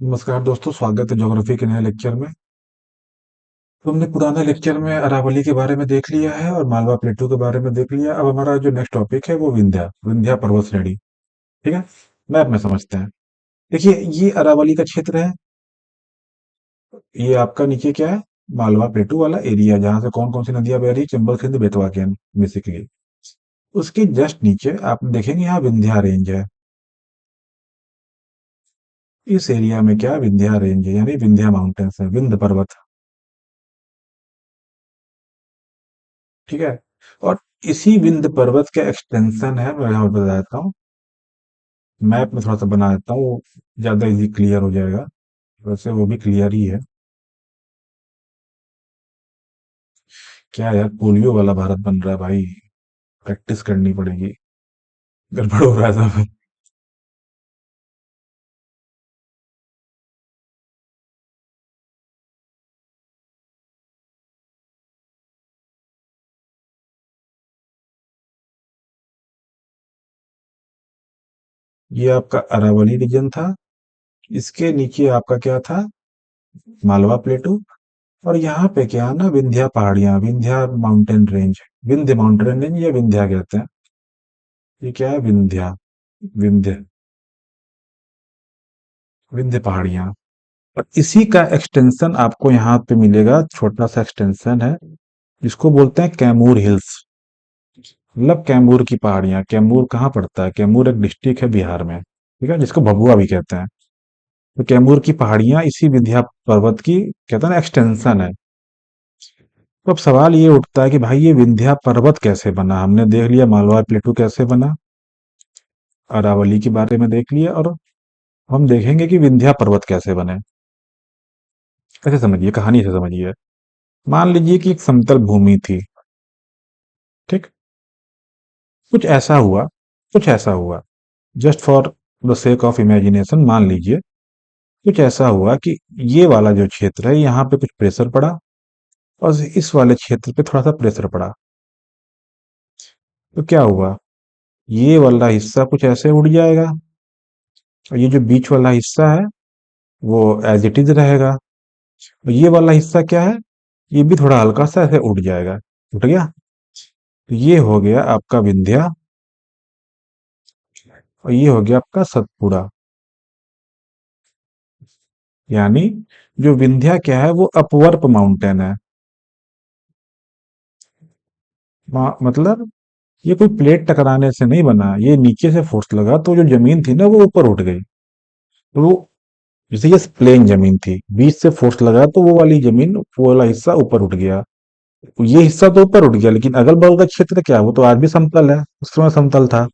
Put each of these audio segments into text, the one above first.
नमस्कार दोस्तों, स्वागत है ज्योग्राफी के नए लेक्चर में। तुमने पुराने लेक्चर में अरावली के बारे में देख लिया है और मालवा प्लेटू के बारे में देख लिया। अब हमारा जो नेक्स्ट टॉपिक है वो विंध्या पर्वत श्रेणी। ठीक है, मैप में समझते हैं। देखिए, ये अरावली का क्षेत्र है। ये आपका नीचे क्या है? मालवा प्लेटू वाला एरिया, जहां से कौन कौन सी नदियां बह रही है, चंबल सिंध बेतवा के बेसिकली। उसके जस्ट नीचे आप देखेंगे यहाँ विंध्या रेंज है। इस एरिया में क्या विंध्या रेंज है, यानी विंध्या माउंटेन्स है, विंध्य पर्वत। ठीक है। और इसी विंध्य पर्वत का एक्सटेंशन है, मैं यहाँ बता देता हूँ। मैप में थोड़ा सा बना देता हूँ, वो ज्यादा इजी क्लियर हो जाएगा। वैसे वो भी क्लियर ही है। क्या यार, पोलियो वाला भारत बन रहा है भाई। प्रैक्टिस करनी पड़ेगी। गड़बड़ हो रहा है सब। ये आपका अरावली रीजन था। इसके नीचे आपका क्या था? मालवा प्लेटू। और यहाँ पे क्या है ना, विंध्या पहाड़ियां, Vindhya mountain range. Vindhya mountain range या विंध्या कहते हैं। ये क्या है? विंध्या। विंध्य। विंध्य पहाड़ियां। और इसी का एक्सटेंशन आपको यहाँ पे मिलेगा, छोटा सा एक्सटेंशन है, जिसको बोलते हैं कैमूर हिल्स। मतलब कैमूर की पहाड़ियां। कैमूर कहाँ पड़ता है? कैमूर एक डिस्ट्रिक्ट है बिहार में, ठीक है, जिसको भभुआ भी कहते हैं। तो कैमूर की पहाड़ियां इसी विंध्या पर्वत की, कहते हैं ना, एक्सटेंशन है। तो अब सवाल ये उठता है कि भाई ये विंध्या पर्वत कैसे बना? हमने देख लिया मालवा प्लेटू कैसे बना, अरावली के बारे में देख लिया, और हम देखेंगे कि विंध्या पर्वत कैसे बने। कैसे समझिए, कहानी से समझिए। मान लीजिए कि एक समतल भूमि थी। ठीक। कुछ ऐसा हुआ, कुछ ऐसा हुआ, just for the sake of imagination मान लीजिए, कुछ ऐसा हुआ कि ये वाला जो क्षेत्र है, यहाँ पे कुछ प्रेशर पड़ा, और इस वाले क्षेत्र पे थोड़ा सा प्रेशर पड़ा। तो क्या हुआ? ये वाला हिस्सा कुछ ऐसे उड़ जाएगा, और ये जो बीच वाला हिस्सा है वो एज इट इज रहेगा। और ये वाला हिस्सा क्या है? ये भी थोड़ा हल्का सा ऐसे उड़ जाएगा। उठ गया। तो ये हो गया आपका विंध्या, और ये हो गया आपका सतपुड़ा। यानी जो विंध्या क्या है, वो अपवर्प माउंटेन है। मतलब ये कोई प्लेट टकराने से नहीं बना, ये नीचे से फोर्स लगा तो जो जमीन थी ना वो ऊपर उठ गई। तो वो, जैसे ये प्लेन जमीन थी, बीच से फोर्स लगा तो वो वाली जमीन, वो वाला हिस्सा ऊपर उठ गया। ये हिस्सा तो ऊपर उठ गया, लेकिन अगल बगल का क्षेत्र क्या है? वो तो आज भी समतल है, उस समय समतल था।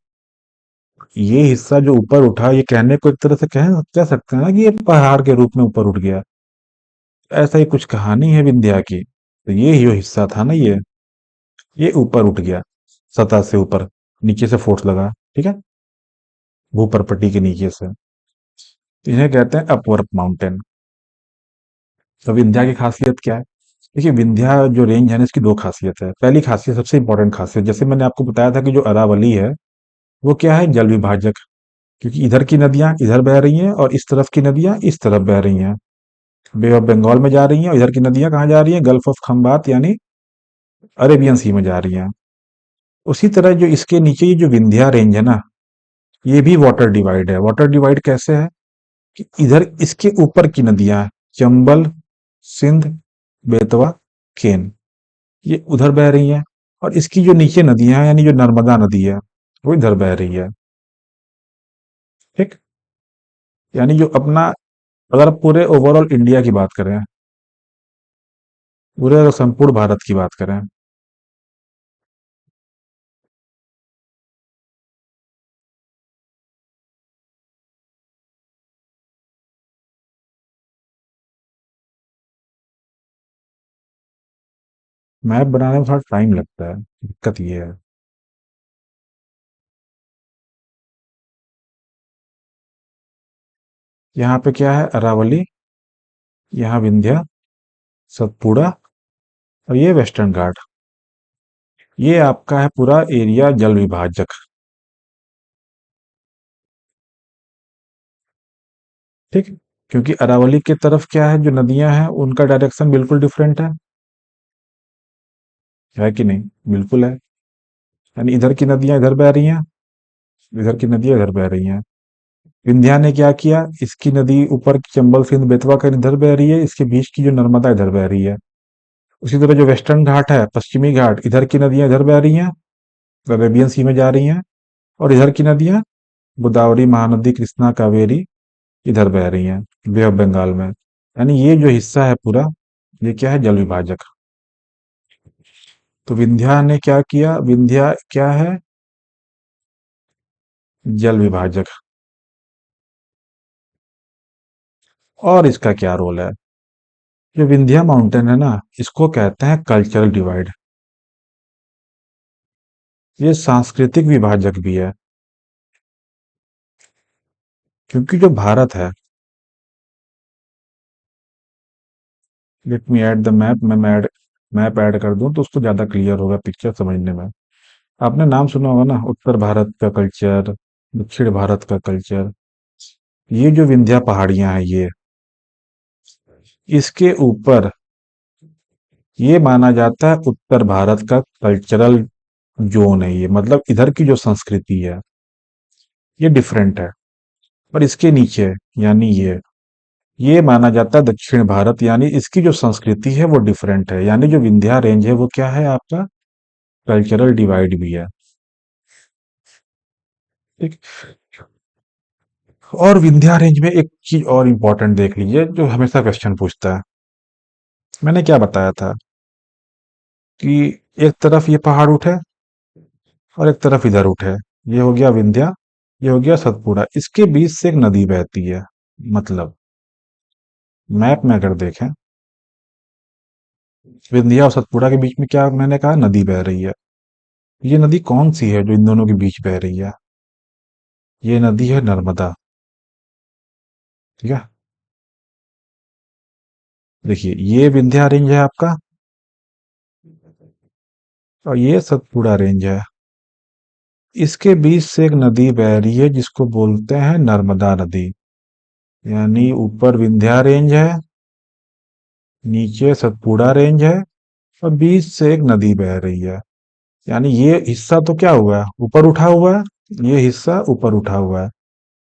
ये हिस्सा जो ऊपर उठा, ये कहने को एक तरह से कह सकते हैं ना कि ये पहाड़ के रूप में ऊपर उठ गया। ऐसा ही कुछ कहानी है विंध्या की। तो ये जो हिस्सा था ना, ये ऊपर उठ गया, सतह से ऊपर, नीचे से फोर्स लगा। ठीक है, भूपरपट्टी के नीचे से। तो इन्हें कहते हैं अपवर्प माउंटेन। तो विंध्या की खासियत क्या है? देखिए, विंध्या जो रेंज है ना, इसकी दो खासियत है। पहली खासियत, सबसे इंपॉर्टेंट खासियत, जैसे मैंने आपको बताया था कि जो अरावली है वो क्या है? जल विभाजक। क्योंकि इधर की नदियां इधर बह रही हैं और इस तरफ की नदियां इस तरफ बह रही हैं, बे ऑफ बंगाल में जा रही हैं, और इधर की नदियां कहाँ जा रही हैं? गल्फ ऑफ खंबात यानी अरेबियन सी में जा रही हैं। उसी तरह जो इसके नीचे ये जो विंध्या रेंज है ना, ये भी वाटर डिवाइड है। वाटर डिवाइड कैसे है? कि इधर इसके ऊपर की नदियां, चंबल, सिंध, बेतवा, केन, ये उधर बह रही हैं, और इसकी जो नीचे नदियां हैं, यानी जो नर्मदा नदी है, वो इधर बह रही है। ठीक। यानी जो अपना, अगर आप पूरे ओवरऑल इंडिया की बात करें, पूरे अगर संपूर्ण भारत की बात करें, मैप बनाने में थोड़ा टाइम लगता है, दिक्कत ये है। यहाँ पे क्या है? अरावली, यहाँ विंध्या, सतपुड़ा, और ये वेस्टर्न घाट। ये आपका है पूरा एरिया जल विभाजक। ठीक। क्योंकि अरावली की तरफ क्या है, जो नदियां हैं उनका डायरेक्शन बिल्कुल डिफरेंट है कि नहीं? बिल्कुल है। यानी इधर की नदियां इधर बह रही हैं, इधर की नदियां इधर बह रही हैं। विंध्या ने क्या किया, इसकी नदी ऊपर की चंबल सिंध बेतवा का इधर बह रही है, इसके बीच की जो नर्मदा इधर बह रही है। उसी तरह जो वेस्टर्न घाट है, पश्चिमी घाट, इधर की नदियां इधर बह रही हैं, अरेबियन सी में जा रही हैं। और इधर की नदियां गोदावरी, महानदी, कृष्णा, कावेरी इधर बह रही हैं, बे ऑफ बंगाल में। यानी ये जो हिस्सा है पूरा, ये क्या है, जल विभाजक। तो विंध्या ने क्या किया, विंध्या क्या है, जल विभाजक। और इसका क्या रोल है, जो विंध्या माउंटेन है ना, इसको कहते हैं कल्चरल डिवाइड। ये सांस्कृतिक विभाजक भी है, क्योंकि जो भारत है, let me add the map, मैं ऐड मैप ऐड कर दूं तो उसको ज्यादा क्लियर होगा पिक्चर समझने में। आपने नाम सुना होगा ना, उत्तर भारत का कल्चर, दक्षिण भारत का कल्चर। ये जो विंध्या पहाड़ियां हैं, ये इसके ऊपर ये माना जाता है उत्तर भारत का कल्चरल जोन है। ये मतलब इधर की जो संस्कृति है ये डिफरेंट है। पर इसके नीचे, यानी ये माना जाता है दक्षिण भारत, यानी इसकी जो संस्कृति है वो डिफरेंट है। यानी जो विंध्या रेंज है वो क्या है, आपका कल्चरल डिवाइड भी है। ठीक। और विंध्या रेंज में एक चीज और इंपॉर्टेंट देख लीजिए, जो हमेशा क्वेश्चन पूछता है। मैंने क्या बताया था कि एक तरफ ये पहाड़ उठे और एक तरफ इधर उठे, ये हो गया विंध्या, ये हो गया सतपुड़ा, इसके बीच से एक नदी बहती है। मतलब मैप में अगर देखें, विंध्या और सतपुड़ा के बीच में क्या मैंने कहा, नदी बह रही है। ये नदी कौन सी है जो इन दोनों के बीच बह रही है? ये नदी है नर्मदा। ठीक है। देखिए, ये विंध्या रेंज है आपका, और ये सतपुड़ा रेंज है। इसके बीच से एक नदी बह रही है जिसको बोलते हैं नर्मदा नदी। यानी ऊपर विंध्या रेंज है, नीचे सतपुड़ा रेंज है, और बीच से एक नदी बह रही है। यानी ये हिस्सा तो क्या हुआ है, ऊपर उठा हुआ है। ये हिस्सा ऊपर उठा हुआ है।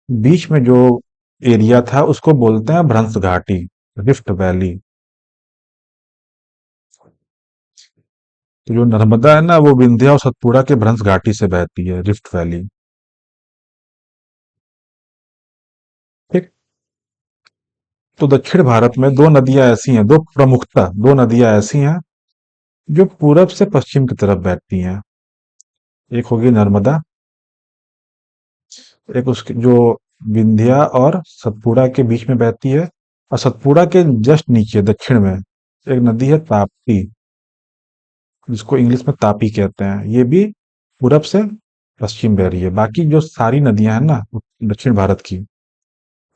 बीच में जो एरिया था उसको बोलते हैं भ्रंश घाटी, रिफ्ट वैली। तो जो नर्मदा है ना, वो विंध्या और सतपुड़ा के भ्रंश घाटी से बहती है, रिफ्ट वैली। ठीक। तो दक्षिण भारत में दो नदियां ऐसी हैं, दो प्रमुखता दो नदियां ऐसी हैं जो पूरब से पश्चिम की तरफ बहती हैं। एक होगी नर्मदा, एक उसकी जो विंध्या और सतपुड़ा के बीच में बहती है। और सतपुड़ा के जस्ट नीचे दक्षिण में एक नदी है ताप्ती, जिसको इंग्लिश में तापी कहते हैं। ये भी पूरब से पश्चिम बह रही है। बाकी जो सारी नदियां हैं ना दक्षिण भारत की,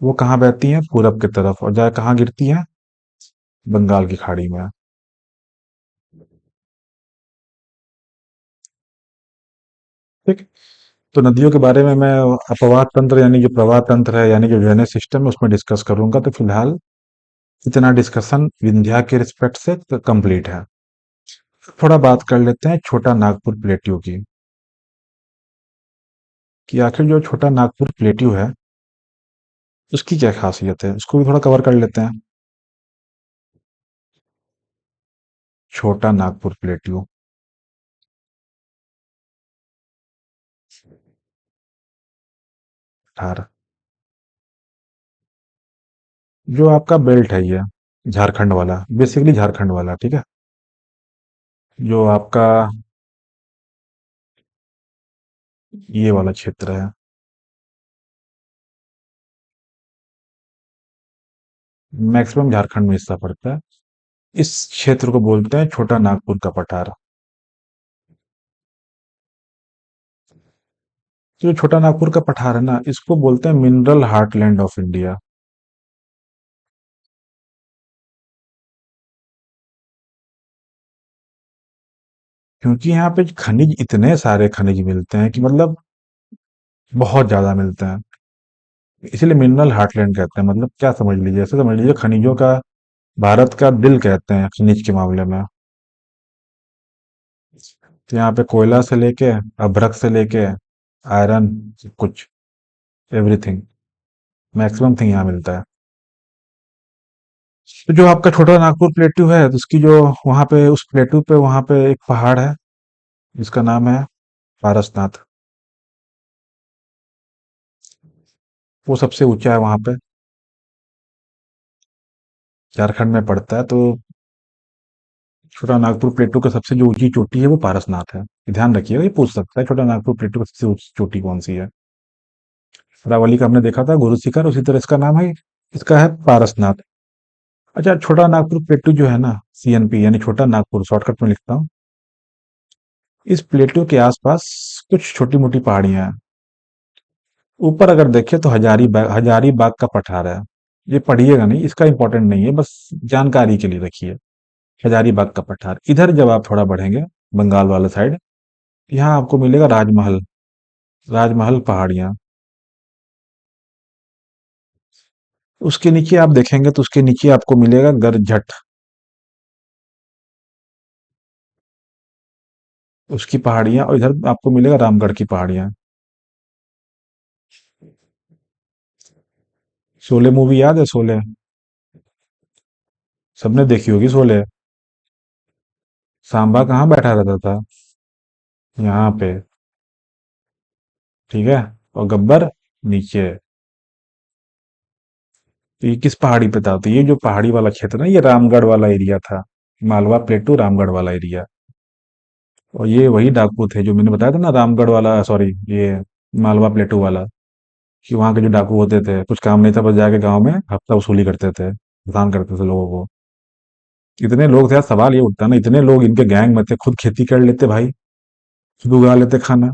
वो कहाँ बहती हैं, पूरब की तरफ, और जाए कहाँ गिरती हैं, बंगाल की खाड़ी में। ठीक। तो नदियों के बारे में मैं अपवाह तंत्र यानी जो प्रवाह तंत्र है, यानी जो ड्रेनेज सिस्टम है, उसमें डिस्कस करूंगा। तो फिलहाल इतना डिस्कशन विंध्या के रिस्पेक्ट से कंप्लीट है। थोड़ा बात कर लेते हैं छोटा नागपुर प्लेट्यू की, कि आखिर जो छोटा नागपुर प्लेट्यू है उसकी क्या खासियत है, उसको भी थोड़ा कवर कर लेते हैं। छोटा नागपुर प्लेट्यू, 18, जो आपका बेल्ट है ये, झारखंड वाला, बेसिकली झारखंड वाला, ठीक है। जो आपका ये वाला क्षेत्र है, मैक्सिमम झारखंड में हिस्सा पड़ता है। इस क्षेत्र को बोलते हैं छोटा नागपुर का पठार। तो जो छोटा नागपुर का पठार है ना, इसको बोलते हैं मिनरल हार्टलैंड ऑफ इंडिया। क्योंकि यहाँ पे खनिज, इतने सारे खनिज मिलते हैं कि मतलब बहुत ज्यादा मिलते हैं। इसीलिए मिनरल हार्टलैंड कहते हैं। मतलब क्या समझ लीजिए, ऐसे समझ लीजिए खनिजों का भारत का दिल कहते हैं खनिज के मामले में। तो यहाँ पे कोयला से लेके, अभ्रक से लेके, आयरन, सब कुछ, एवरीथिंग, मैक्सिमम थिंग यहाँ मिलता है। तो जो आपका छोटा नागपुर प्लेटू है, तो उसकी जो वहाँ पे उस प्लेटू पे वहाँ पे एक पहाड़ है जिसका नाम है पारसनाथ। वो सबसे ऊंचा है वहाँ पे, झारखंड में पड़ता है। तो छोटा नागपुर प्लेटू का सबसे जो ऊंची चोटी है वो पारसनाथ है। ये ध्यान रखिएगा, ये पूछ सकता है छोटा नागपुर प्लेटू की सबसे ऊंची चोटी कौन सी है। अरावली का हमने देखा था गुरु शिखर, उसी तरह इसका नाम है, इसका है पारसनाथ। अच्छा, छोटा नागपुर प्लेटू जो है ना, सीएनपी यानी छोटा नागपुर शॉर्टकट में लिखता हूँ, इस प्लेटू के आसपास कुछ छोटी मोटी पहाड़ियां हैं। ऊपर अगर देखें तो हजारी बाग का पठार है। ये पढ़िएगा नहीं, इसका इंपॉर्टेंट नहीं है, बस जानकारी के लिए रखिए। हजारी बाग का पठार, इधर जब आप थोड़ा बढ़ेंगे बंगाल वाले साइड, यहाँ आपको मिलेगा राजमहल। राजमहल पहाड़ियां, उसके नीचे आप देखेंगे तो उसके नीचे आपको मिलेगा गरझट, उसकी पहाड़ियां, और इधर आपको मिलेगा रामगढ़ की पहाड़ियां। शोले मूवी याद है? शोले सबने देखी होगी शोले। सांबा कहाँ बैठा रहता था? यहाँ पे, ठीक है। और गब्बर नीचे। तो ये किस पहाड़ी पे था? तो ये जो पहाड़ी वाला क्षेत्र है ना, ये रामगढ़ वाला एरिया था। मालवा प्लेटू रामगढ़ वाला एरिया। और ये वही डाकू थे जो मैंने बताया था ना, रामगढ़ वाला, सॉरी, ये मालवा प्लेटू वाला, कि वहां के जो डाकू होते थे कुछ काम नहीं था, बस जाके गांव में हफ्ता वसूली करते थे, भुगतान करते थे लोगों को। इतने लोग थे यार, सवाल ये उठता ना, इतने लोग इनके गैंग में थे, खुद खेती कर लेते भाई, खुद उगा लेते खाना,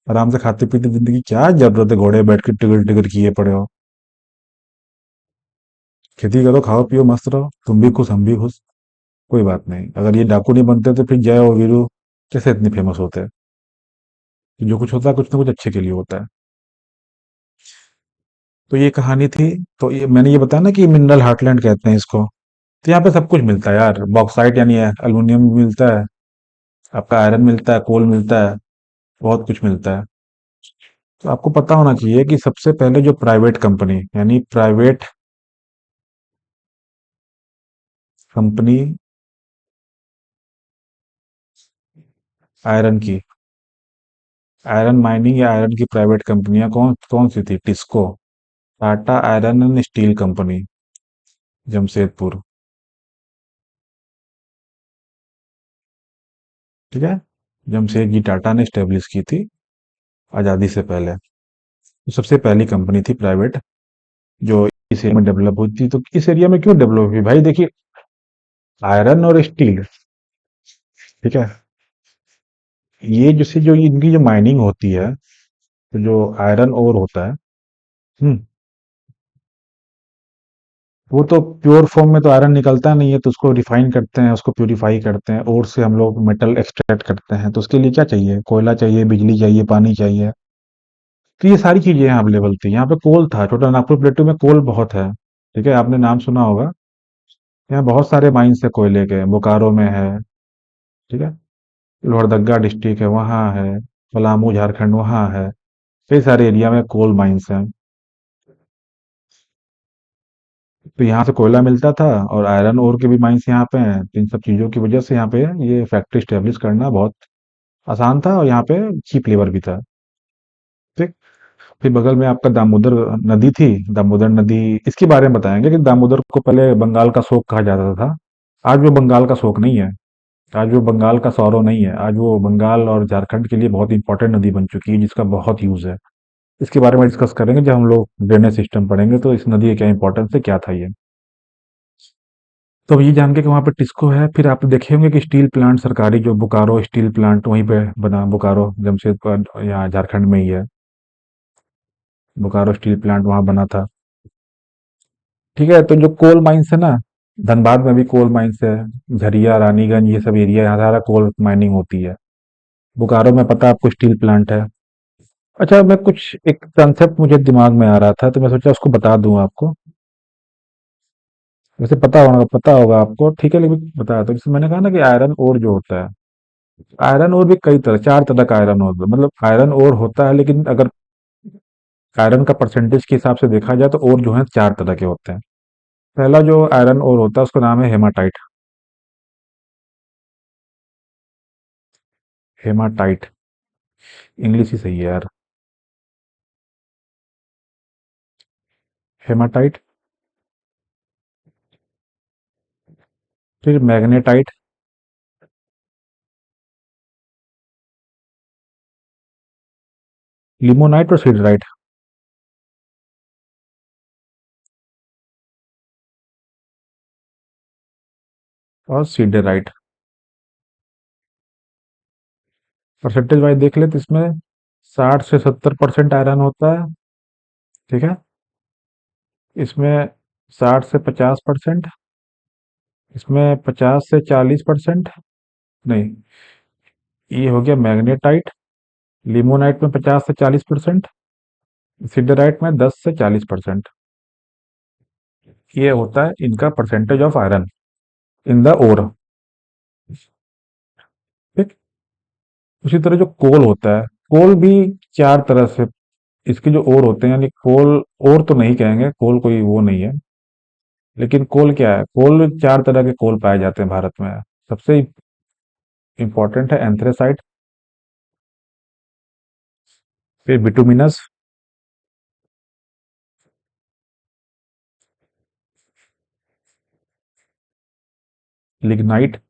आराम से खाते पीते जिंदगी, क्या जरूरत है घोड़े बैठ के टिगर टिगर किए पड़े हो। खेती करो, खाओ पियो, मस्त रहो, तुम भी खुश हम भी खुश। कोई बात नहीं। अगर ये डाकू नहीं बनते तो फिर जय और वीरू कैसे इतने फेमस होते? जो कुछ होता है कुछ ना कुछ अच्छे के लिए होता है। तो ये कहानी थी। तो ये मैंने ये बताया ना कि मिनरल हार्टलैंड कहते हैं इसको। तो यहाँ पे सब कुछ मिलता है यार, बॉक्साइट यानी अल्युमिनियम भी मिलता है, आपका आयरन मिलता है, कोल मिलता है, बहुत कुछ मिलता है। तो आपको पता होना चाहिए कि सबसे पहले जो प्राइवेट कंपनी, यानी प्राइवेट कंपनी आयरन की, आयरन माइनिंग या आयरन की प्राइवेट कंपनियां कौन कौन सी थी? TISCO, Tata iron and steel company, Jamshedpur, ठीक है। जमशेद जी टाटा ने स्टेब्लिश की थी आज़ादी से पहले। तो सबसे पहली कंपनी थी प्राइवेट जो इस एरिया में डेवलप हुई थी। तो इस एरिया में क्यों डेवलप हुई भाई? देखिए, आयरन और स्टील, ठीक है, ये जैसे जो इनकी जो माइनिंग होती है, तो जो आयरन ओर होता है, हम्म, वो तो प्योर फॉर्म में तो आयरन निकलता नहीं है, तो उसको रिफाइन करते हैं, उसको प्यूरिफाई करते हैं, और से हम लोग मेटल एक्सट्रैक्ट करते हैं। तो उसके लिए क्या चाहिए? कोयला चाहिए, बिजली चाहिए, पानी चाहिए। तो ये सारी चीजें यहाँ अवेलेबल थी। यहाँ पे कोल था, छोटा नागपुर प्लेटू में कोल बहुत है, ठीक है, आपने नाम सुना होगा। यहाँ बहुत सारे माइंस है कोयले के, बोकारो में है, ठीक है, लोहरदग्गा डिस्ट्रिक्ट है वहाँ है, पलामू झारखंड वहाँ है, कई सारे एरिया में कोल माइंस हैं। तो यहाँ से कोयला मिलता था, और आयरन ओर के भी माइंस यहाँ पे हैं। तो इन सब चीजों की वजह से यहाँ पे ये फैक्ट्री स्टेब्लिश करना बहुत आसान था, और यहाँ पे चीप लेबर भी था, ठीक। फिर बगल में आपका दामोदर नदी थी। दामोदर नदी, इसके बारे में बताएंगे कि दामोदर को पहले बंगाल का शोक कहा जाता था। आज वो बंगाल का शोक नहीं है, आज वो बंगाल का सौरव नहीं है, आज वो बंगाल और झारखंड के लिए बहुत इंपॉर्टेंट नदी बन चुकी है, जिसका बहुत यूज है। इसके बारे में डिस्कस करेंगे जब हम लोग ड्रेनेज सिस्टम पढ़ेंगे, तो इस नदी का क्या इंपॉर्टेंस है, क्या था ये। तो अब ये जान के कि वहाँ पे टिस्को है। फिर आप देखे होंगे कि स्टील प्लांट सरकारी, जो बोकारो स्टील प्लांट वहीं पे बना, बोकारो जमशेदपुर यहाँ झारखंड में ही है, बोकारो स्टील प्लांट वहाँ बना था, ठीक है। तो जो कोल माइंस है ना, धनबाद में भी कोल माइंस है, झरिया, रानीगंज, ये सब एरिया यहाँ सारा कोल माइनिंग होती है। बोकारो में पता है आपको स्टील प्लांट है। अच्छा, मैं कुछ एक कंसेप्ट मुझे दिमाग में आ रहा था, तो मैं सोचा उसको बता दूं आपको। वैसे पता होगा आपको, ठीक है, लेकिन बताया तो जैसे मैंने कहा ना कि आयरन ओर जो होता है, आयरन ओर भी कई तरह, चार तरह का आयरन ओर, मतलब आयरन ओर होता है, लेकिन अगर आयरन का परसेंटेज के हिसाब से देखा जाए तो ओर जो है चार तरह के होते हैं। पहला जो आयरन ओर होता है उसका नाम है हेमाटाइट। हेमाटाइट, इंग्लिश ही सही है यार। हेमाटाइट। फिर मैग्नेटाइट। लिमोनाइट और सिडराइट। और सीडराइट। परसेंटेज वाइज देख ले तो इसमें 60 से 70% आयरन होता है। ठीक है। इसमें 60 से 50%। इसमें 50 से 40%। नहीं, ये हो गया मैग्नेटाइट। लिमोनाइट में 50 से 40%। सिडराइट में 10 से 40%। ये होता है इनका percentage of iron in the ore. ठीक। उसी तरह जो कोल होता है, कोल भी चार तरह से इसके जो ओर होते हैं, यानी कोल, ओर तो नहीं कहेंगे, कोल कोई वो नहीं है, लेकिन कोल क्या है, कोल चार तरह के कोल पाए जाते हैं भारत में। सबसे इंपॉर्टेंट है एंथ्रेसाइट। फिर बिटुमिनस। लिग्नाइट।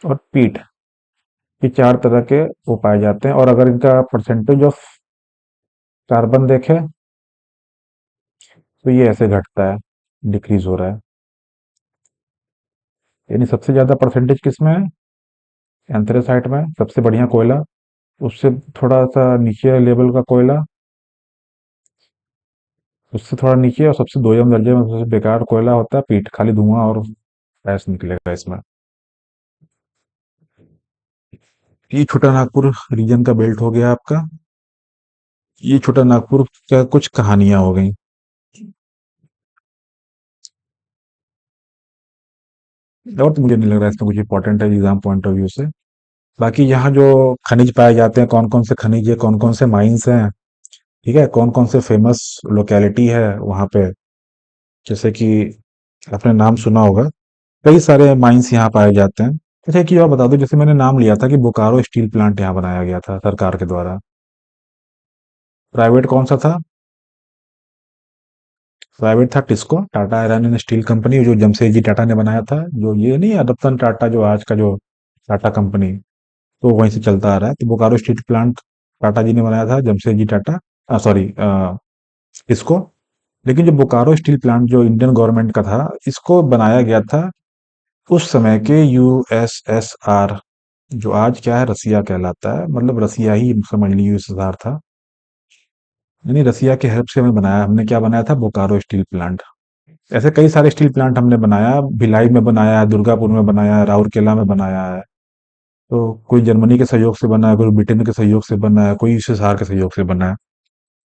और पीट। ये चार तरह के वो पाए जाते हैं, और अगर इनका परसेंटेज ऑफ कार्बन देखें तो ये ऐसे घटता है, डिक्रीज हो रहा है। यानी सबसे ज्यादा परसेंटेज किसमें है? एंथ्रेसाइट में, सबसे बढ़िया कोयला। उससे थोड़ा सा नीचे लेवल का कोयला, उससे थोड़ा नीचे, और सबसे दोयम दर्जे में सबसे बेकार कोयला होता है पीट, खाली धुआं और गैस निकलेगा इसमें। ये छोटा नागपुर रीजन का बेल्ट हो गया आपका। ये छोटा नागपुर का कुछ कहानियां हो गई। और तो मुझे नहीं लग रहा है इसमें कुछ इंपॉर्टेंट है एग्जाम पॉइंट ऑफ व्यू से। बाकी यहाँ जो खनिज पाए जाते हैं, कौन कौन से खनिज है, कौन कौन से माइंस हैं, ठीक है, कौन कौन से फेमस लोकेलिटी है वहाँ पे, जैसे कि आपने नाम सुना होगा, कई सारे माइंस यहाँ पाए जाते हैं। अच्छा, एक चीज और बता दो, जैसे मैंने नाम लिया था कि बोकारो स्टील प्लांट यहाँ बनाया गया था सरकार के द्वारा। प्राइवेट कौन सा था? प्राइवेट था TISCO, Tata iron and steel company, जो जमशेदजी टाटा ने बनाया था। जो ये नहीं है रतन टाटा, जो आज का जो टाटा कंपनी, तो वहीं से चलता आ रहा है। तो बोकारो स्टील प्लांट टाटा जी ने बनाया था, जमशेदजी टाटा, सॉरी, टिस्को। लेकिन जो बोकारो स्टील प्लांट जो इंडियन गवर्नमेंट का था, इसको बनाया गया था उस समय के यूएसएसआर, जो आज क्या है रसिया कहलाता है, मतलब रसिया ही समझ लीजिए यूएसएसआर था। यानी रसिया के हेल्प से हमें बनाया, हमने क्या बनाया था, बोकारो स्टील प्लांट। ऐसे कई सारे स्टील प्लांट हमने बनाया, भिलाई में बनाया है, दुर्गापुर में बनाया है, राउरकेला में बनाया है। तो कोई जर्मनी के सहयोग से बना है, कोई ब्रिटेन के सहयोग से बना है, कोई यूएसएसआर के सहयोग से बना है।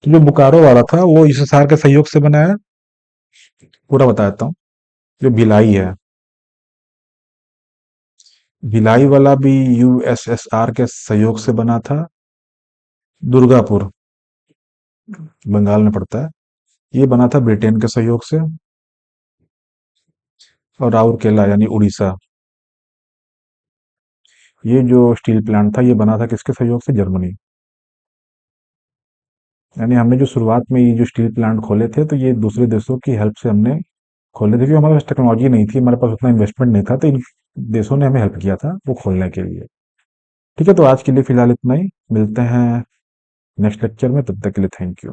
तो जो बोकारो वाला था वो यूएसएसआर के सहयोग से बना है। पूरा बता देता हूँ। जो भिलाई है, भिलाई वाला भी यूएसएसआर के सहयोग से बना था। दुर्गापुर बंगाल में पड़ता है, ये बना था ब्रिटेन के सहयोग से। और राउरकेला यानी उड़ीसा, ये जो स्टील प्लांट था ये बना था किसके सहयोग से? जर्मनी। यानी हमने जो शुरुआत में ये जो स्टील प्लांट खोले थे, तो ये दूसरे देशों की हेल्प से हमने खोले थे, क्योंकि हमारे पास टेक्नोलॉजी नहीं थी, हमारे पास उतना इन्वेस्टमेंट नहीं था, तो इन देशों ने हमें हेल्प किया था वो खोलने के लिए। ठीक है, तो आज के लिए फिलहाल इतना ही, मिलते हैं नेक्स्ट लेक्चर में, तब तक के लिए थैंक यू।